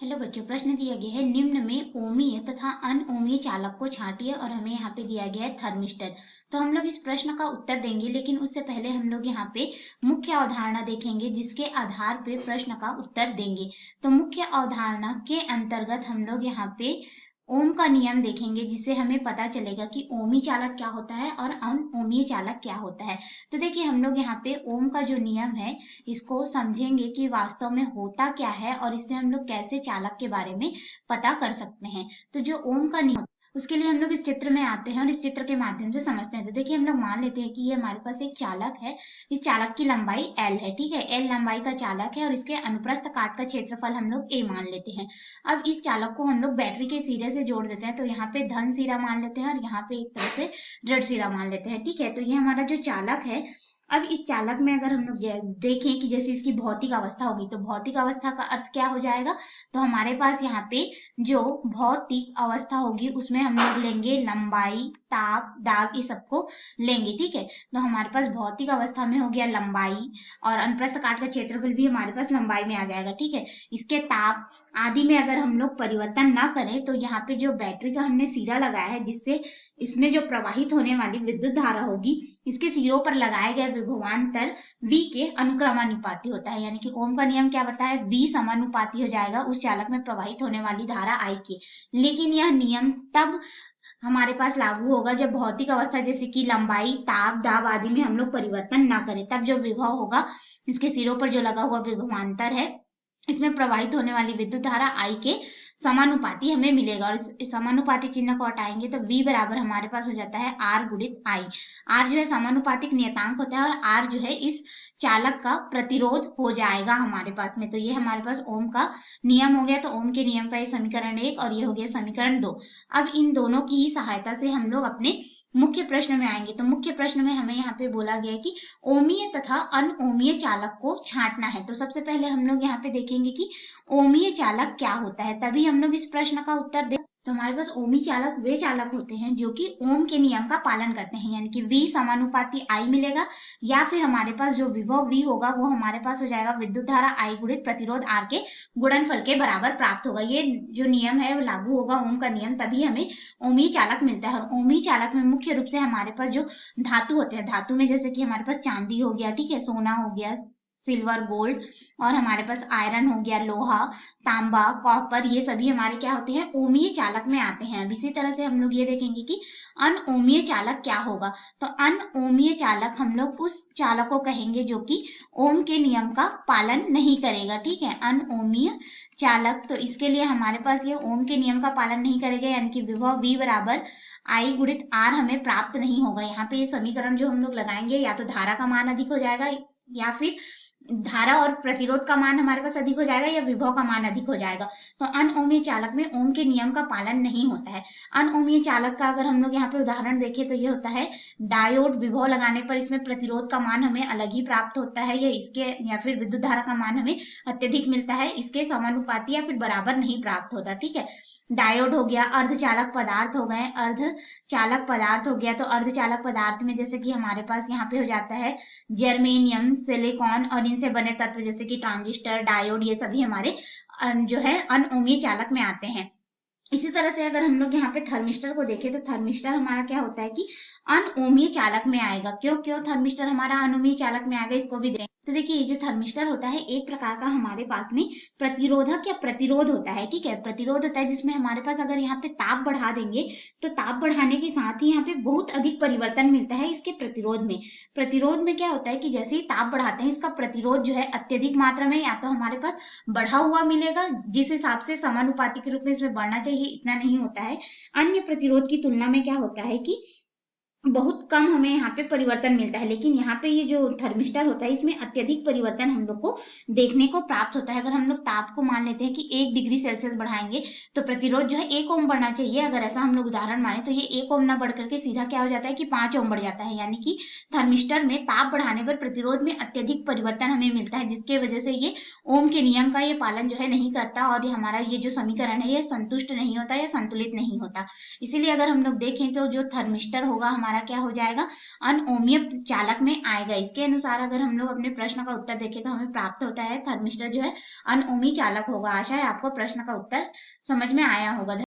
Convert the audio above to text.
Hello बच्चों, प्रश्न दिया गया है निम्न में ओमीय तथा अनओमीय चालक को छांटिए और हमें यहाँ पे दिया गया है थर्मिस्टर। तो हम लोग इस प्रश्न का उत्तर देंगे, लेकिन उससे पहले हम लोग यहाँ पे मुख्य अवधारणा देखेंगे जिसके आधार पे प्रश्न का उत्तर देंगे। तो मुख्य अवधारणा के अंतर्गत हम लोग यहाँ पे ओम का नियम देखेंगे, जिससे हमें पता चलेगा कि ओमी चालक क्या होता है और अनओमीय चालक क्या होता है। तो देखिए, हम लोग यहाँ पे ओम का जो नियम है इसको समझेंगे कि वास्तव में होता क्या है और इससे हम लोग कैसे चालक के बारे में पता कर सकते हैं। तो जो ओम का नियम, उसके लिए हम लोग इस चित्र में आते हैं और इस चित्र के माध्यम से समझते हैं। तो देखिए, हम लोग मान लेते हैं कि ये हमारे पास एक चालक है। इस चालक की लंबाई L है, ठीक है। L लंबाई का चालक है और इसके अनुप्रस्थ काट का क्षेत्रफल हम लोग A मान लेते हैं। अब इस चालक को हम लोग बैटरी के सिरे से जोड़ देते हैं, तो यहाँ पे धन सिरा मान लेते हैं और यहाँ पे एक तरह से ऋण सिरा मान लेते हैं, ठीक है। तो ये हमारा जो चालक है, अब इस चालक में अगर हम लोग देखें कि जैसे इसकी भौतिक अवस्था होगी, तो भौतिक अवस्था का अर्थ क्या हो जाएगा। तो हमारे पास यहाँ पे जो भौतिक अवस्था होगी उसमें हम लोग लेंगे लंबाई, ताप, दाब, ये सबको लेंगे, ठीक है। तो हमारे पास भौतिक अवस्था में हो गया लंबाई और अनुप्रस्थ काट का क्षेत्रफल भी हमारे पास लंबाई में आ जाएगा, ठीक है। इसके ताप आदि में अगर हम लोग परिवर्तन ना करें, तो यहाँ पे जो बैटरी का हमने सिरा लगाया है, जिससे इसमें जो प्रवाहित होने वाली विद्युत धारा होगी, इसके सिरों पर लगाए गए विभवांतर V के अनुक्रमानुपाती होता है। यानी कि ओम का नियम क्या बताता है, V समानुपाती हो जाएगा उस चालक में प्रवाहित होने वाली धारा I के। लेकिन यह नियम तब हमारे पास लागू होगा जब भौतिक अवस्था जैसे कि लंबाई, ताप, दाब आदि में हम लोग परिवर्तन ना करें। तब जो विभव होगा, इसके सिरों पर जो लगा हुआ विभवांतर है, इसमें प्रवाहित होने वाली विद्युत धारा I के समानुपाती हमें मिलेगा। और इस समानुपाती चिन्ह को हटाएंगे तो V बराबर हमारे पास हो जाता है R गुणित I। R जो है समानुपातिक नियतांक होता है और R जो है इस चालक का प्रतिरोध हो जाएगा हमारे पास में। तो ये हमारे पास ओम का नियम हो गया। तो ओम के नियम का ये समीकरण 1 और ये हो गया समीकरण 2। अब इन दोनों की ही सहायता से हम लोग अपने मुख्य प्रश्न में आएंगे। तो मुख्य प्रश्न में हमें यहाँ पे बोला गया है कि ओमीय तथा अनओमीय चालक को छांटना है। तो सबसे पहले हम लोग यहाँ पे देखेंगे कि ओमीय चालक क्या होता है, तभी हम लोग इस प्रश्न का उत्तर दे। तो हमारे पास ओमी चालक वे चालक होते हैं जो कि ओम के नियम का पालन करते हैं, यानी कि V समानुपाती I मिलेगा, या फिर हमारे पास जो विभव V होगा वो हमारे पास हो जाएगा विद्युत धारा I गुणित प्रतिरोध R के गुणनफल के बराबर प्राप्त होगा। ये जो नियम है वो लागू होगा, ओम का नियम, तभी हमें ओमी चालक मिलता है। और ओमी चालक में मुख्य रूप से हमारे पास जो धातु होते हैं, धातु में जैसे कि हमारे पास चांदी हो गया, ठीक है, सोना हो गया, सिल्वर, गोल्ड, और हमारे पास आयरन हो गया, लोहा, तांबा, कॉपर, ये सभी हमारे क्या होते हैं, ओमीय चालक में आते हैं। अब इसी तरह से हम लोग ये देखेंगे कि अनओमीय चालक क्या होगा। तो अनओमीय चालक हम लोग उस चालक को कहेंगे जो कि ओम के नियम का पालन नहीं करेगा, ठीक है। अनओमीय चालक, तो इसके लिए हमारे पास ये ओम के नियम का पालन नहीं करेगा, यानी कि विभव V बराबर I गुणित R हमें प्राप्त नहीं होगा। यहाँ पे ये समीकरण जो हम लोग लगाएंगे, या तो धारा का मान अधिक हो जाएगा, या फिर धारा और प्रतिरोध का मान हमारे पास अधिक हो जाएगा, या विभव का मान अधिक हो जाएगा। तो अनओमीय चालक में ओम के नियम का पालन नहीं होता है। अनओमीय चालक का अगर हम लोग यहाँ पे उदाहरण देखें तो ये होता है डायोड। विभव लगाने पर इसमें प्रतिरोध का मान हमें अलग ही प्राप्त होता है, या इसके या फिर विद्युत धारा का मान हमें अत्यधिक मिलता है, इसके समानुपाती या फिर बराबर नहीं प्राप्त होता, ठीक है। डायोड हो गया, अर्धचालक पदार्थ हो गए, अर्धचालक पदार्थ हो गया। तो अर्धचालक पदार्थ में जैसे कि हमारे पास यहाँ पे हो जाता है जर्मेनियम, सिलिकॉन, और इनसे बने तत्व जैसे कि ट्रांजिस्टर, डायोड, ये सभी हमारे जो है अनओमीय चालक में आते हैं। इसी तरह से अगर हम लोग यहाँ पे थर्मिस्टर को देखें, तो थर्मिस्टर हमारा क्या होता है कि अनओमीय चालक में आएगा। क्यों थर्मिस्टर हमारा अनओमीय चालक में आएगा, इसको भी देखें। तो देखिए, ये जो थर्मिस्टर होता है एक प्रकार का हमारे पास में प्रतिरोधक या प्रतिरोध होता है, ठीक है। प्रतिरोध होता है जिसमें हमारे पास अगर यहाँ पे ताप बढ़ा देंगे, तो ताप बढ़ाने के साथ ही यहाँ पे बहुत अधिक परिवर्तन मिलता है इसके प्रतिरोध में। प्रतिरोध में क्या होता है कि जैसे ही ताप बढ़ाते हैं, इसका प्रतिरोध जो है अत्यधिक मात्रा में या तो हमारे पास बढ़ा हुआ मिलेगा, जिस हिसाब से समानुपाती के रूप में इसमें बढ़ना चाहिए, इतना नहीं होता है। अन्य प्रतिरोध की तुलना में क्या होता है कि बहुत कम हमें यहाँ पे परिवर्तन मिलता है। लेकिन यहाँ पे ये जो थर्मिस्टर होता है, इसमें अत्यधिक परिवर्तन हम लोग को देखने को प्राप्त होता है। अगर हम लोग ताप को मान लेते हैं कि 1 डिग्री सेल्सियस बढ़ाएंगे, तो प्रतिरोध जो है 1 ओम बढ़ना चाहिए। अगर ऐसा हम लोग उदाहरण माने, तो ये 1 ओम ना बढ़ करके सीधा क्या हो जाता है कि 5 ओम बढ़ जाता है। यानी कि थर्मिस्टर में ताप बढ़ाने पर प्रतिरोध में अत्यधिक परिवर्तन हमें मिलता है, जिसके वजह से ये ओम के नियम का ये पालन जो है नहीं करता, और ये हमारा ये जो समीकरण है ये संतुष्ट नहीं होता या संतुलित नहीं होता। इसीलिए अगर हम लोग देखें तो जो थर्मिस्टर होगा हमारा हमारा क्या हो जाएगा, अनओमीय चालक में आएगा। इसके अनुसार अगर हम लोग अपने प्रश्न का उत्तर देखें तो हमें प्राप्त होता है थर्मिस्टर जो है अनओमी चालक होगा। आशा है आपको प्रश्न का उत्तर समझ में आया होगा।